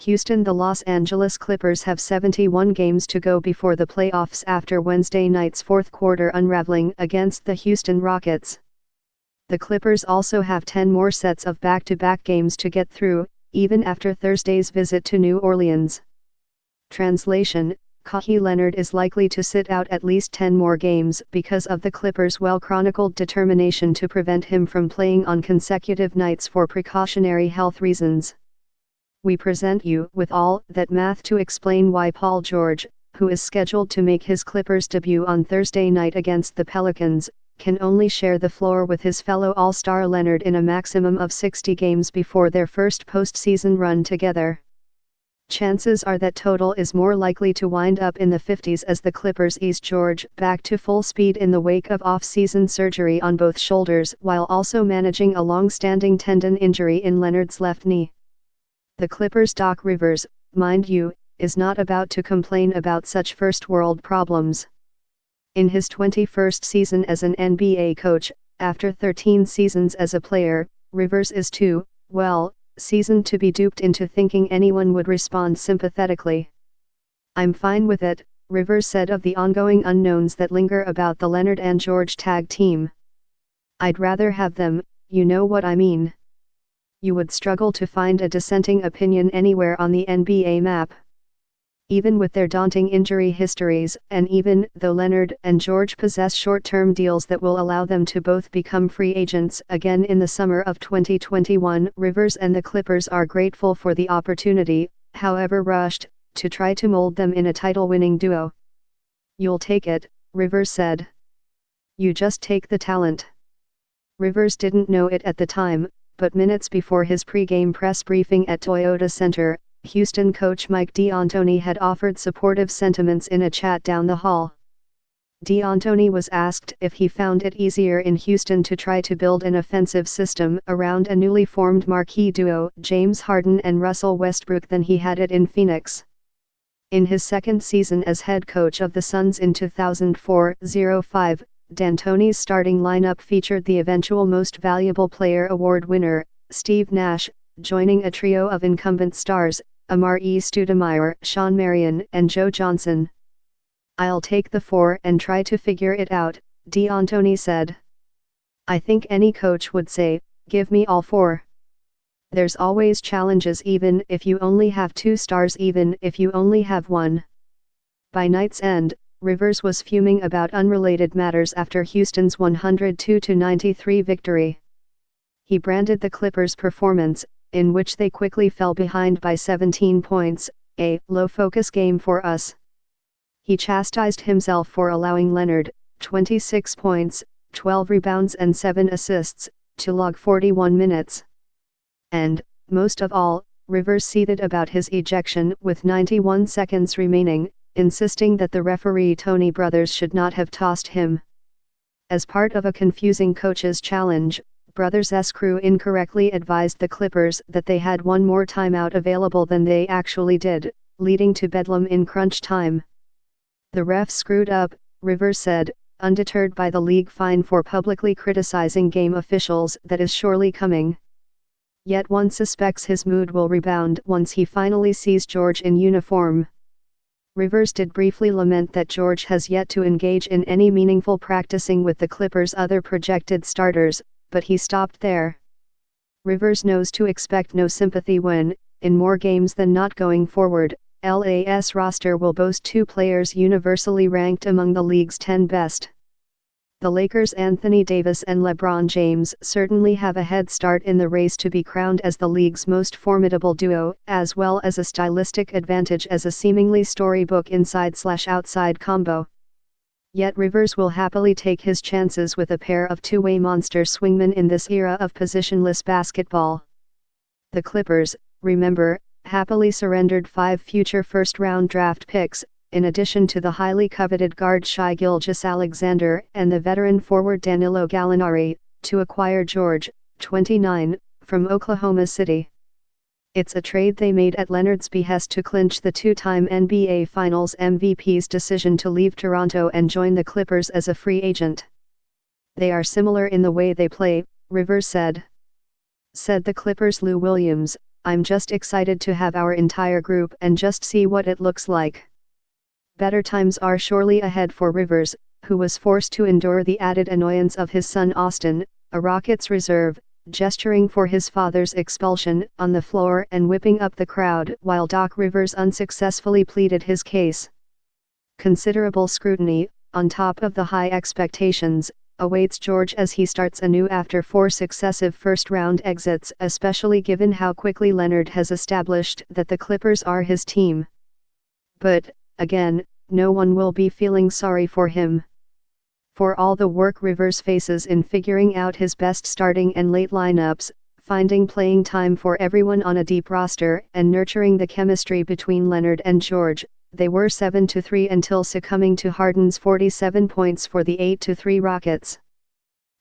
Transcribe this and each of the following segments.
Houston. The Los Angeles Clippers have 71 games to go before the playoffs after Wednesday night's fourth-quarter unraveling against the Houston Rockets. The Clippers also have 10 more sets of back-to-back games to get through, even after Thursday's visit to New Orleans. Translation: Kawhi Leonard is likely to sit out at least 10 more games because of the Clippers' well-chronicled determination to prevent him from playing on consecutive nights for precautionary health reasons. We present you with all that math to explain why Paul George, who is scheduled to make his Clippers debut on Thursday night against the Pelicans, can only share the floor with his fellow All-Star Leonard in a maximum of 60 games before their first postseason run together. Chances are that total is more likely to wind up in the 50s as the Clippers ease George back to full speed in the wake of off-season surgery on both shoulders while also managing a long-standing tendon injury in Leonard's left knee. The Clippers' Doc Rivers, mind you, is not about to complain about such first-world problems. In his 21st season as an NBA coach, after 13 seasons as a player, Rivers is too, well, seasoned to be duped into thinking anyone would respond sympathetically. "I'm fine with it," Rivers said of the ongoing unknowns that linger about the Leonard and George tag team. "I'd rather have them, you know what I mean." You would struggle to find a dissenting opinion anywhere on the NBA map. Even with their daunting injury histories, and even though Leonard and George possess short-term deals that will allow them to both become free agents again in the summer of 2021, Rivers and the Clippers are grateful for the opportunity, however rushed, to try to mold them in a title-winning duo. "You'll take it," Rivers said. "You just take the talent." Rivers didn't know it at the time, but minutes before his pre-game press briefing at Toyota Center, Houston coach Mike D'Antoni had offered supportive sentiments in a chat down the hall. D'Antoni was asked if he found it easier in Houston to try to build an offensive system around a newly formed marquee duo, James Harden and Russell Westbrook, than he had it in Phoenix. In his second season as head coach of the Suns in 2004-05, D'Antoni's starting lineup featured the eventual Most Valuable Player award winner, Steve Nash, joining a trio of incumbent stars, Amar'e Stoudemire, Shawn Marion, and Joe Johnson. "I'll take the 4 and try to figure it out," D'Antoni said. "I think any coach would say, give me all 4. There's always challenges even if you only have 2 stars, even if you only have 1. By night's end, Rivers was fuming about unrelated matters after Houston's 102-93 victory. He branded the Clippers' performance, in which they quickly fell behind by 17 points, a low-focus game for us. He chastised himself for allowing Leonard, 26 points, 12 rebounds and 7 assists, to log 41 minutes. And, most of all, Rivers seethed about his ejection with 91 seconds remaining, insisting that the referee Tony Brothers should not have tossed him. As part of a confusing coach's challenge, Brothers' crew incorrectly advised the Clippers that they had one more timeout available than they actually did, leading to bedlam in crunch time. "The ref screwed up," Rivers said, undeterred by the league fine for publicly criticizing game officials that is surely coming. Yet one suspects his mood will rebound once he finally sees George in uniform. Rivers did briefly lament that George has yet to engage in any meaningful practicing with the Clippers' other projected starters, but he stopped there. Rivers knows to expect no sympathy when, in more games than not going forward, LA's roster will boast 2 players universally ranked among the league's 10 best. The Lakers' Anthony Davis and LeBron James certainly have a head start in the race to be crowned as the league's most formidable duo, as well as a stylistic advantage as a seemingly storybook inside/outside combo. Yet Rivers will happily take his chances with a pair of two-way monster swingmen in this era of positionless basketball. The Clippers, remember, happily surrendered 5 future first-round draft picks, in addition to the highly coveted guard Shai Gilgeous-Alexander and the veteran forward Danilo Gallinari, to acquire George, 29, from Oklahoma City. It's a trade they made at Leonard's behest to clinch the 2-time NBA Finals MVP's decision to leave Toronto and join the Clippers as a free agent. "They are similar in the way they play," Rivers said. Said the Clippers' Lou Williams, I'm just excited to have our entire group and just see what it looks like. Better times are surely ahead for Rivers, who was forced to endure the added annoyance of his son Austin, a Rockets reserve, gesturing for his father's expulsion on the floor and whipping up the crowd while Doc Rivers unsuccessfully pleaded his case. Considerable scrutiny, on top of the high expectations, awaits George as he starts anew after 4 successive first-round exits, especially given how quickly Leonard has established that the Clippers are his team. But, again, no one will be feeling sorry for him. For all the work Rivers faces in figuring out his best starting and late lineups, finding playing time for everyone on a deep roster and nurturing the chemistry between Leonard and George, they were 7-3 until succumbing to Harden's 47 points for the 8-3 Rockets.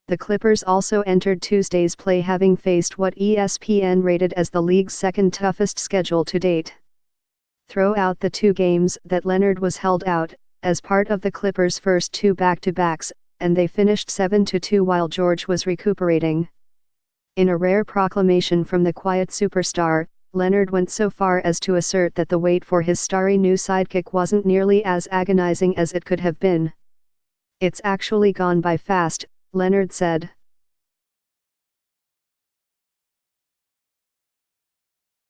The Clippers also entered Tuesday's play having faced what ESPN rated as the league's second toughest schedule to date. Throw out the 2 games that Leonard was held out, as part of the Clippers' first 2 back-to-backs, and they finished 7-2 while George was recuperating. In a rare proclamation from the quiet superstar, Leonard went so far as to assert that the wait for his starry new sidekick wasn't nearly as agonizing as it could have been. "It's actually gone by fast," Leonard said.